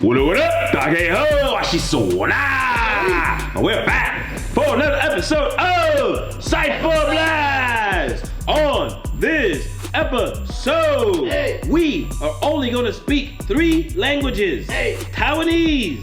What up? 大家好，我是索拉。We're back for another episode of Cypher Blast. On this episode, we are only going to speak 3 languages: Taiwanese,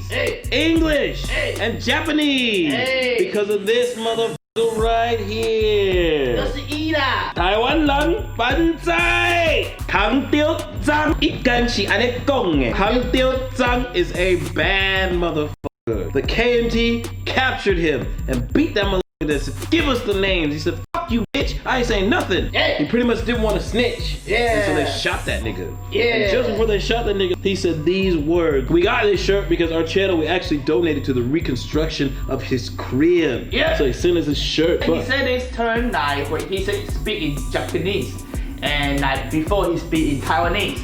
English, and Japanese. Because of this motherfucker right here. 这是一啦。台湾人反在唐丢章一竿是安尼讲的，唐丢章 is a bad motherfucker. The KMT captured him and beat that motherfucker that said, give us the names. He said, fuck you, bitch. I ain't saying nothing. Yeah. He pretty much didn't want to snitch. Yeah. And so they shot that nigga. Yeah. And just before they shot that nigga, he said these words. We got this shirt because our channel, we actually donated to the reconstruction of his crib. Yeah. So he sent us this shirt. And he said this turn like when he said speak in Japanese. And like before he speak in Taiwanese,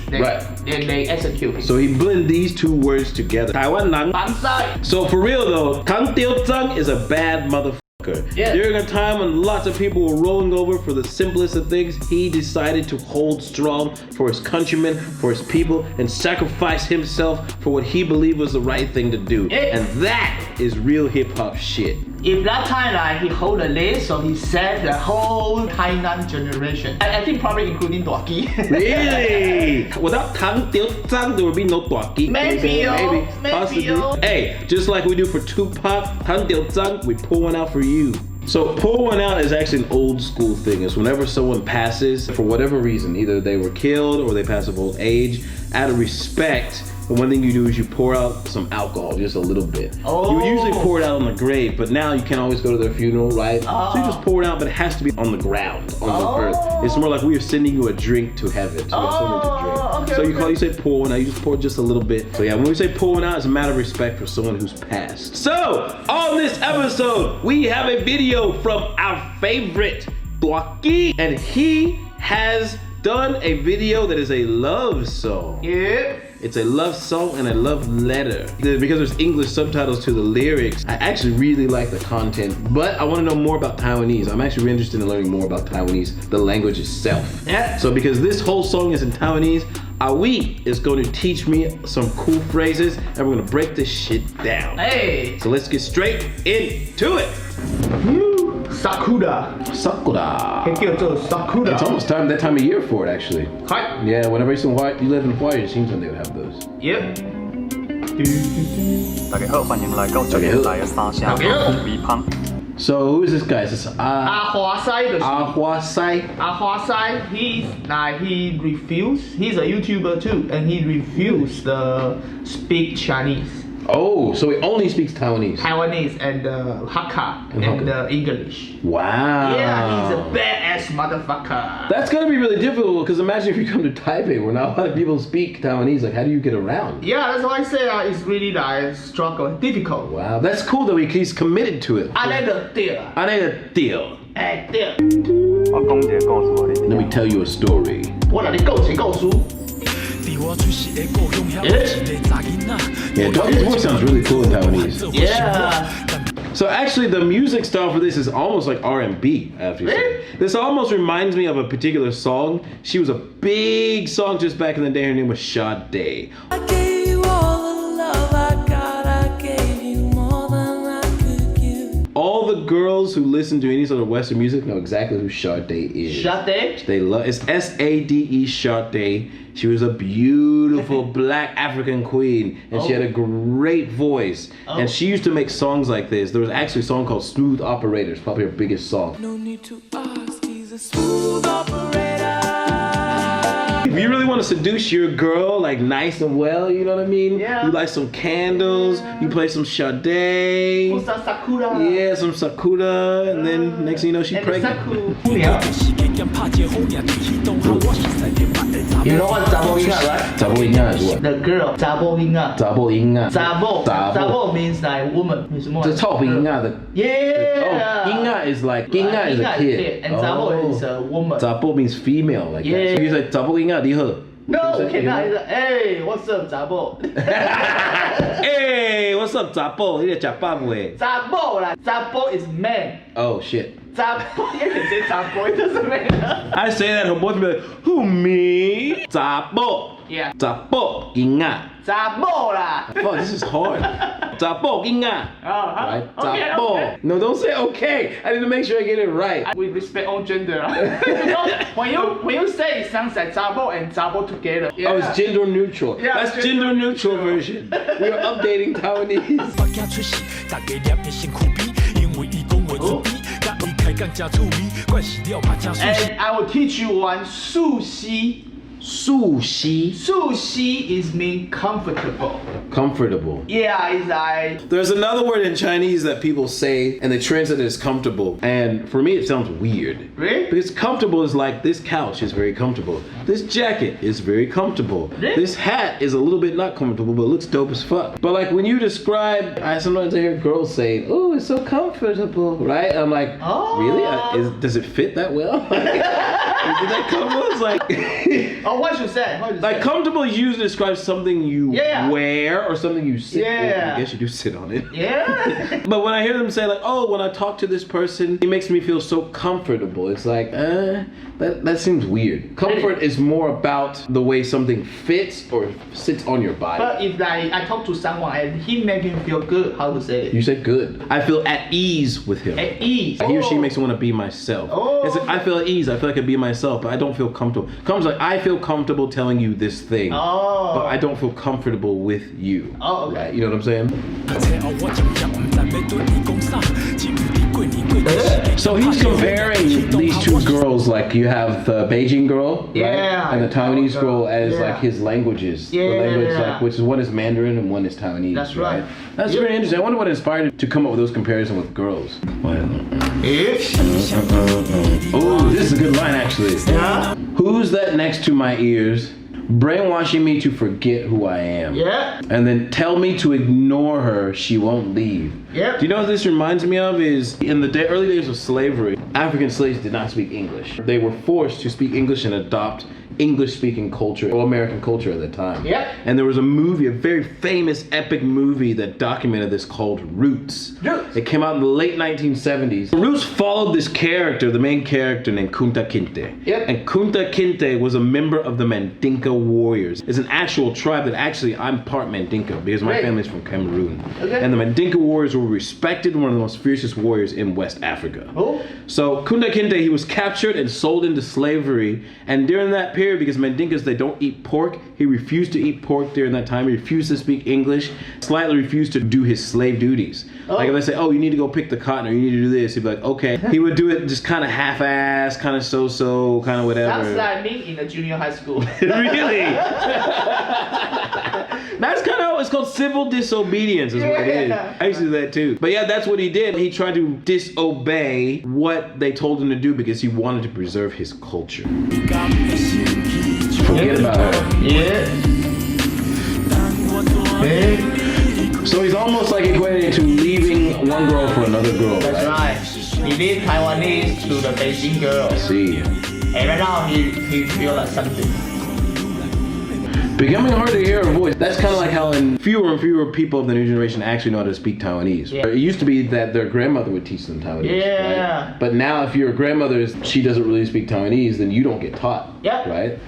then they execute him. So he blended these 2 words together. Taiwan Lang. So for real though, Kang Teo Zhang is a bad motherfucker. Yeah. During a time when lots of people were rolling over for the simplest of things, he decided to hold strong for his countrymen, for his people, and sacrifice himself for what he believed was the right thing to do. Yeah. And that is real hip-hop shit. In that time, like, he hold the list, so he saved the whole Tainan generation. I think probably including Dwagie. Really? Without Kang Teo Zhang, there would be no Dwagie. Maybe, Possibly. Hey, just like we do for Tupac, Kang Teo Zhang, we pull one out for you. So pull one out is actually an old school thing. It's whenever someone passes, for whatever reason, either they were killed or they pass of old age, out of respect, the one thing you do is you pour out some alcohol, just a little bit. Oh. You would usually pour it out on the grave, but now you can't always go to their funeral, right? Oh. So you just pour it out, but it has to be on the ground, on the earth. It's more like we are sending you a drink to heaven. So you have something to drink. Okay, So you say pour one out, you just pour just a little bit. So yeah, when we say pour one out, it's a matter of respect for someone who's passed. So, on this episode, we have a video from our favorite, Dwagie, and he has done a video that is a love song. Yeah. It's a love song and a love letter. Because there's English subtitles to the lyrics, I actually really like the content, but I want to know more about Taiwanese. I'm actually really interested in learning more about Taiwanese, the language itself. Yeah. So because this whole song is in Taiwanese, Awi is going to teach me some cool phrases and we're going to break this shit down. Hey. So let's get straight into it. Sakura. Sakura. Sakura. It's almost that time of year for it, actually. Hi. Yeah, whenever you live in Hawaii, it seems like they would have those. Yep. 大家好，歡迎嚟到最近大嘅沙聲風味烹。 So who is this guy? Is this Ahuasai. Ahuasai? Ahuasai, he refused. He's a YouTuber too, and he refused to speak Chinese. Oh, so he only speaks Taiwanese. Taiwanese and Hakka and English. Wow. Yeah, he's a badass motherfucker. That's gonna be really difficult because imagine if you come to Taipei where not a lot of people speak Taiwanese. Like, how do you get around? Yeah, that's why I say it's really like struggle, difficult. Wow, that's cool though. He's committed to it. I need a deal. I need a deal. Hey, deal. 我講一個故事俾你 Let 聽。 me tell you a story. 我讓你告錢告書。 Yeah, Dwagie's voice sounds really cool in Taiwanese. Yeah. So actually, the music style for this is almost like R&B. After you say Really? it. This almost reminds me of a particular song. She was a big song just back in the day. Her name was Sade. I gave you all the love I got. I gave you more than I could give. All the girls who listen to any sort of Western music know exactly who Sade is. Sade? They love it's Sade. Sade. She was a beautiful black African queen, and she had a great voice. And she used to make songs like this. There was actually a song called Smooth Operator. It's probably her biggest song. No need to ask, he's a smooth operator. If you really want to seduce your girl, like nice and well, you know what I mean? Yeah. You light some candles, you play some Sade. What's that Sakura? Yeah, some Sakura, and then next thing you know, she's And pregnant. Sakura. You know what Zabo Inga, right? Zabo Inga is what? The girl. Zabo Inga. Zabo Inga. Zabo. Zabo. Zabo means like woman. It's more The top Inga. Yeah. Oh, Inga is like Inga is a kid. And Zabo is a woman. Zabo means female, like that. Yeah. So you say Zabo Inga, di he. No, cannot. It's like, hey, what's up, Zabo? Hey, what's up, Zabo? You got your Zabo, like Zabo is man. Oh shit. Zabo, you can say Zabo, it doesn't matter. I say that, her boyfriend be like, who, me? Zabo. Yeah. 查甫囡仔。查某啦。Fuck, this is hard. 查甫囡仔。Right? Okay, 查甫. okay. No, don't say okay. I need to make sure I get it right. We respect all gender. when you say it sounds like 查某 and 查某 together. Yeah. Oh, it's gender neutral. Yeah, That's gender neutral version. We are updating Taiwanese. And I will teach you one 素息. 素息. 素息 is mean comfortable. Comfortable. Yeah, it's like. There's another word in Chinese that people say and they translate it as comfortable. And for me, it sounds weird. Really? Because comfortable is like this couch is very comfortable. This jacket is very comfortable. Really? This hat is a little bit not comfortable, but it looks dope as fuck. But like when you describe, I sometimes hear girls say, "Oh, it's so comfortable," right? I'm like, Oh. really? Does it fit that well? Is it that comfortable? It's like. Oh, what you say? Like comfortable usually describes something you Yeah. wear or something you sit on. Yeah. I guess you do sit on it. Yeah. But when I hear them say like, oh, when I talk to this person, he makes me feel so comfortable. It's like, that seems weird. Comfort is more about the way something fits or sits on your body. But if like I talk to someone and he make me feel good, how to say it? You said good. I feel at ease with him. At ease. He or she makes me want to be myself. Oh. It's like, I feel at ease. I feel like I can be myself, but I don't feel comfortable. Comes like I feel comfortable telling you this thing, Oh. but I don't feel comfortable with you. Oh, okay. Right? You know what I'm saying? So he's comparing these two girls, like you have the Beijing girl, right? Yeah. And the Taiwanese girl as Yeah. like his languages. Yeah. The language, like, which is one is Mandarin and one is Taiwanese. That's right. That's very interesting. I wonder what inspired him to come up with those comparisons with girls. Oh, this is a good line actually. Yeah. Who's that next to my ears, brainwashing me to forget who I am? Yeah. And then tell me to ignore her, she won't leave. Yep. Do you know what this reminds me of is in the early days of slavery, African slaves did not speak English. They were forced to speak English and adopt English-speaking culture or American culture at the time. Yep. And there was a movie, a very famous epic movie that documented this called Roots. Roots. It came out in the late 1970s. Roots followed this character, the main character named Kunta Kinte. Yep. And Kunta Kinte was a member of the Mandinka warriors. It's an actual tribe that actually I'm part Mandinka because my Right. family's from Cameroon. Okay. And the Mandinka warriors were respected, one of the most fiercest warriors in West Africa. Oh. So Kunta Kinte, he was captured and sold into slavery. And during that period, because Mandinkas, they don't eat pork, he refused to eat pork during that time. He refused to speak English, slightly refused to do his slave duties. Oh. Like if they say, oh, you need to go pick the cotton or you need to do this, he'd be like, okay. He would do it just kind of half-ass, kind of so-so, kind of whatever. Sounds like me in the junior high school. Really? That's kind of, it's called civil disobedience is what it is. Yeah. I used to do that too. But yeah, that's what he did. He tried to disobey what they told him to do because he wanted to preserve his culture. Forget about her. Yeah. So he's almost like equating to leaving one girl for another girl, That's right? right. He leave Taiwanese to the Beijing girl. See. And right now he feel like something. Becoming hard to hear her voice. That's kind of like how fewer and fewer people of the new generation actually know how to speak Taiwanese. Yeah. It used to be that their grandmother would teach them Taiwanese. Yeah. Right? But now if your grandmother, she doesn't really speak Taiwanese, then you don't get taught. Yeah. Right?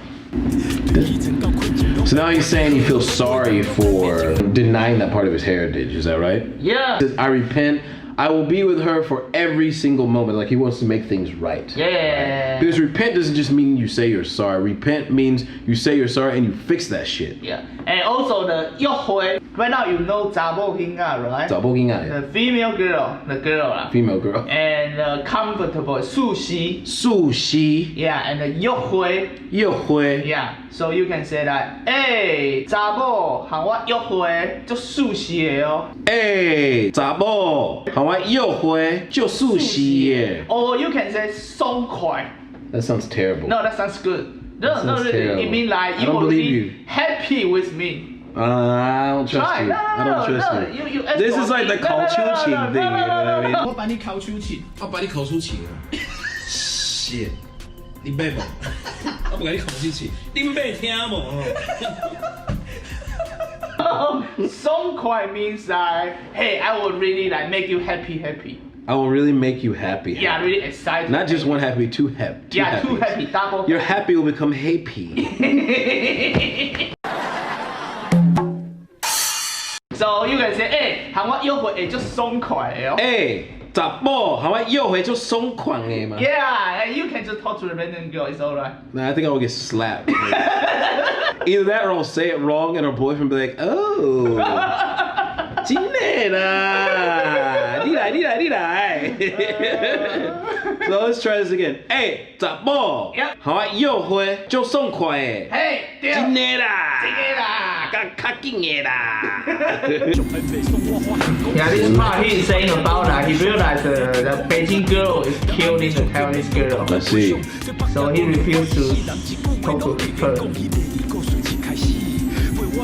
So now he's saying he feels sorry for denying that part of his heritage. Is that right? Yeah. He says, I repent. I will be with her for every single moment. Like he wants to make things right. Yeah. Because repent doesn't just mean you say you're sorry. Repent means you say you're sorry and you fix that shit. Yeah. And also the 约会. Right now you know 查某囡仔, right? 找不应该 The female girl, the girl lah. female girl. And comfortable 素息. 素息 Yeah, and the 约会. 约会 Yeah. So you can say that, hey, 查某和我约会就素息的哦。查某和我约会就素息耶 Or you can say 松快. That sounds terrible. No, that sounds good. No, That no, sounds really. terrible. It means like I you don't will believe be you. happy with me. I don't trust Try. you. No, I don't trust no, you. you This is like the no, no, no, culture no, thing, no, you know what I mean? 我把你考出去。我把你考出去啊！shit，你买无？我不甲你考出去，你买听无？ Song quite means like, hey, I will really like make you happy. I will really make you happy. Yeah, really excited. Not just one happy, two happy. Yeah, too happy, double. Your happy will become happy. So you can say, 喊我约会就爽快哦。查某，喊我约会就爽快的嘛。Yeah, and you can just talk to the random girl. It's alright. Nah, I think I will get slapped. Either that or I'll say it wrong and her boyfriend be like, oh, 真的啦，你来。So let's try this again. 查某，喊我约会就爽快的。真的啦，较紧的啦。Yeah, this part he is saying about that he realized the Beijing girl is killing the Taiwanese girl. Let's see. So he refused to talk to her.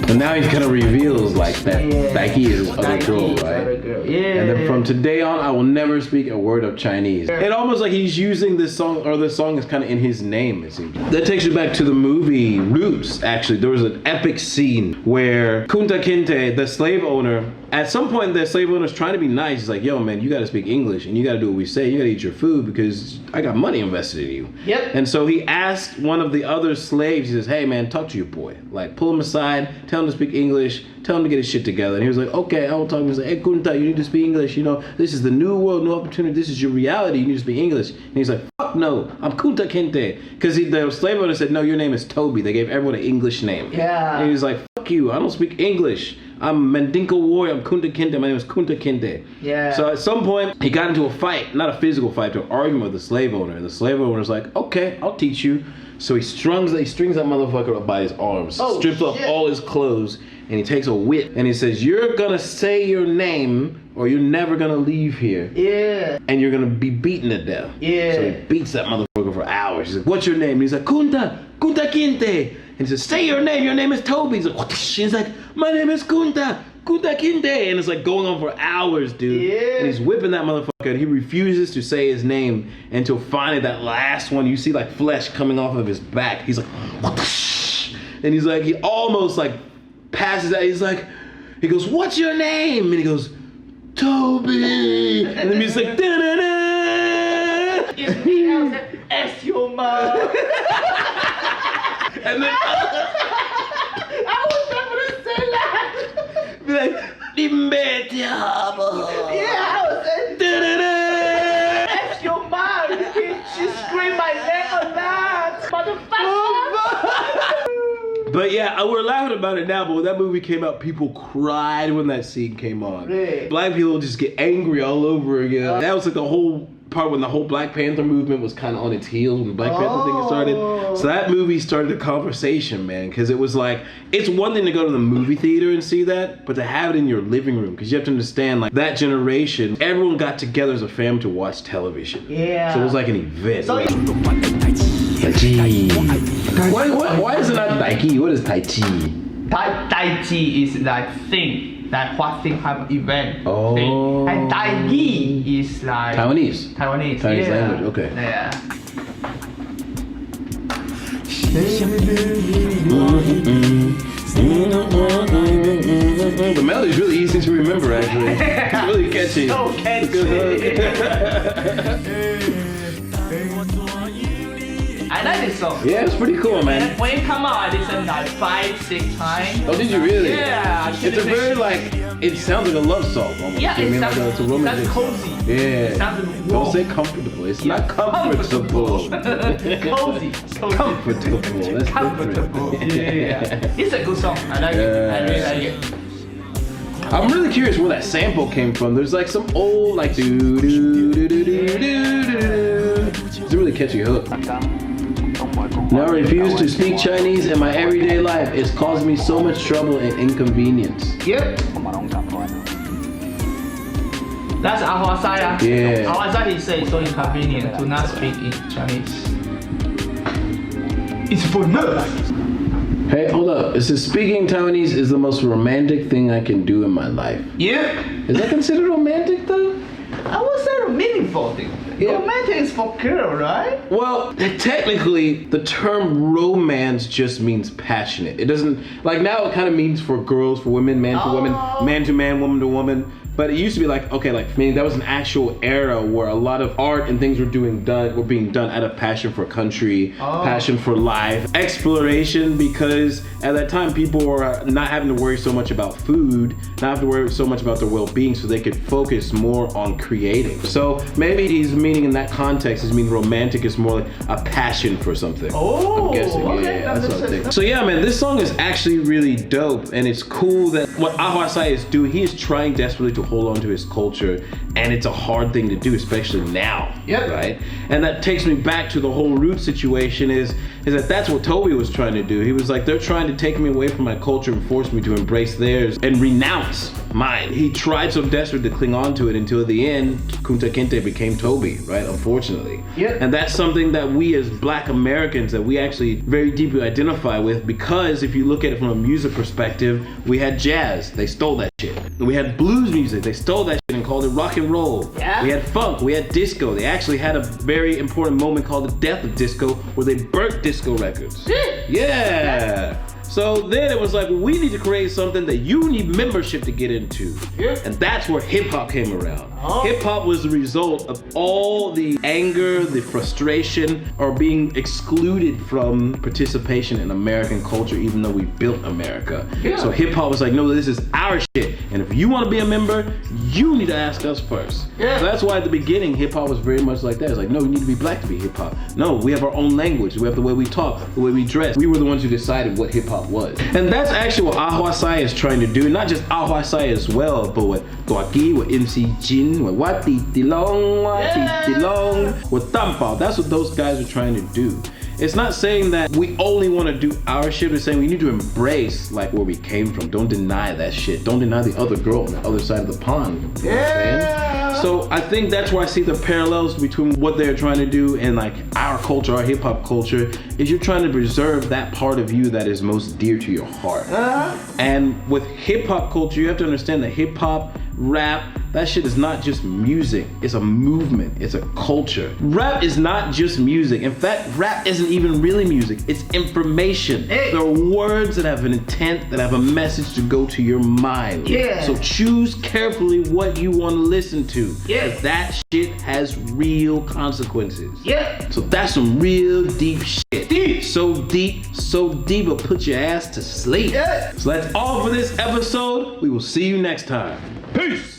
And now he kind of reveals like that Dwagie is his other girl, right? Yeah. And then from today on, I will never speak a word of Chinese. It almost like he's using this song, or this song is kind of in his name, it seems. That takes you back to the movie Roots, actually. There was an epic scene where Kunta Kinte, the slave owner, at some point the slave owner's trying to be nice. He's like, yo man, you gotta speak English and you gotta do what we say. You gotta eat your food because I got money invested in you. Yep. And so he asked one of the other slaves, he says, hey man, talk to your boy. Like pull him aside, tell him to speak English, tell him to get his shit together. And he was like, okay, I will talk to him. He's like, hey Kunta, you need to speak English. You know, this is the new world, new opportunity. This is your reality. You need to speak English. And he's like, fuck no, I'm Kunta Kinte. Because the slave owner said, no, your name is Toby. They gave everyone an English name. Yeah. And he was like, fuck you, I don't speak English. I'm Mandinka warrior, I'm Kunta Kinte, my name is Kunta Kinte. Yeah. So at some point, he got into a fight, not a physical fight, but an argument with the slave owner. And the slave owner was like, okay, I'll teach you. So he strings that motherfucker up by his arms, strips off all his clothes, and he takes a whip, and he says, you're gonna say your name, or you're never gonna leave here. Yeah. And you're gonna be beaten to death. Yeah. So he beats that motherfucker for hours. He's like, what's your name? And he's like, Kunta Kinte. And he says, say your name is Toby. He's like, what the shit? He's like, my name is Kunta Kinte. And it's like going on for hours, dude. Yeah. And he's whipping that motherfucker, and he refuses to say his name until finally that last one, you see like flesh coming off of his back. He's like, what the shit? And he's like, he almost like passes out. He's like, he goes, what's your name? And he goes, Toby. And then he's like, da-da-da. Ask your mom. And then I was never to say that. be like, Yeah, I was saying. da-da-da. Ask your mom. She screamed my name a lot. Motherfucker. But yeah, we're laughing about it now, but when that movie came out, people cried when that scene came on. Really? Black people just get angry all over again. That was like the whole part when the whole Black Panther movement was kind of on its heels when the Black Panther thing started. So that movie started a conversation, man, because it was like, it's one thing to go to the movie theater and see that, but to have it in your living room, because you have to understand, like, that generation, everyone got together as a family to watch television. Yeah. So it was like an event. So Dwagie. Why is it not Dwagie? What is Tai Chi? Dwagie is that thing. That what thing have event Oh. thing. And Dwagie is like Taiwanese. Taiwanese Language, okay. Yeah. The melody is really easy to remember, actually. It's really catchy. So catchy. I like this song. Yeah, it's pretty cool, man. When it come out, I listened like 5-6 times. Oh, did you really? Yeah. It's a very like, it sounds like a love song almost. Yeah, You know it what I mean? Like sounds, it's a romantic cozy. Yeah. It sounds Don't warm. say comfortable. It's not comfortable. Cozy. Comfortable. That's Comfortable. different. Yeah. It's a good song. I like it. I really like it. I'm really curious where that sample came from. There's like some old like do do do do do do do. It's a really catchy hook. Now I refuse to speak Chinese in my everyday life. It's caused me so much trouble and inconvenience. Yep. That's Ahua Saya. Yeah. Ahua Saya, he said it's so inconvenient to not speak in Chinese. It's for nerds. Hey, hold up. It says speaking Taiwanese is the most romantic thing I can do in my life. Yeah. Is that considered romantic though? I would say a meaningful thing. Yeah. Romantic is for girl, right? Well, technically, the term romance just means passionate. It doesn't, like now it kind of means for girls, for women, man to woman, man to man, woman to woman. But it used to be like, okay, like, I mean, that was an actual era where a lot of art and things were being done out of passion for country, passion for life, exploration, because at that time people were not having to worry so much about food, not having to worry so much about their well-being, so they could focus more on creating. So maybe he's meaning in that context, he's meaning romantic is more like a passion for something. I'm guessing, okay, yeah, that's what I think. So yeah, man, this song is actually really dope, and it's cool that what Awa Sai is doing, he is trying desperately to hold on to his culture, and it's a hard thing to do, especially now, right? And that takes me back to the whole root situation is that that's what Toby was trying to do. He was like, they're trying to take me away from my culture and force me to embrace theirs and renounce mine. He tried so desperately to cling on to it until the end, Kunta Kinte became Toby, right? Unfortunately. And that's something that we as Black Americans, that we actually very deeply identify with, because if you look at it from a music perspective, we had jazz, they stole that shit. We had blues music, they stole that shit and called it rock and roll. We had funk, we had disco. They actually had a very important moment called the death of disco, where they burnt disco records. So then it was like, we need to create something that you need membership to get into. And that's where hip hop came around. Hip hop was the result of all the anger, the frustration, or being excluded from participation in American culture, even though we built America. So hip hop was like, no, this is our shit. And if you want to be a member, you need to ask us first. So that's why at the beginning, hip hop was very much like that. It's like, no, you need to be Black to be hip hop. No, we have our own language. We have the way we talk, the way we dress. We were the ones who decided what hip hop was. And that's actually what Awa Sai is trying to do. Not just Awa Sai as well, but with Dwagie, with MC Jin, with Wati Tilong, with Tampao. That's what those guys are trying to do. It's not saying that we only want to do our shit. It's saying we need to embrace like where we came from. Don't deny that shit. Don't deny the other girl on the other side of the pond. You know what I'm saying? So I think that's where I see the parallels between what they're trying to do and like our culture, our hip hop culture, is you're trying to preserve that part of you that is most dear to your heart. And with hip hop culture, you have to understand that hip hop, rap, that shit is not just music, it's a movement, it's a culture. Rap is not just music. In fact, rap isn't even really music, it's information. There are words that have an intent, that have a message to go to your mind. So choose carefully what you want to listen to. That shit has real consequences. So that's some real deep shit. So deep, it'll put your ass to sleep. So that's all for this episode. We will see you next time. Peace!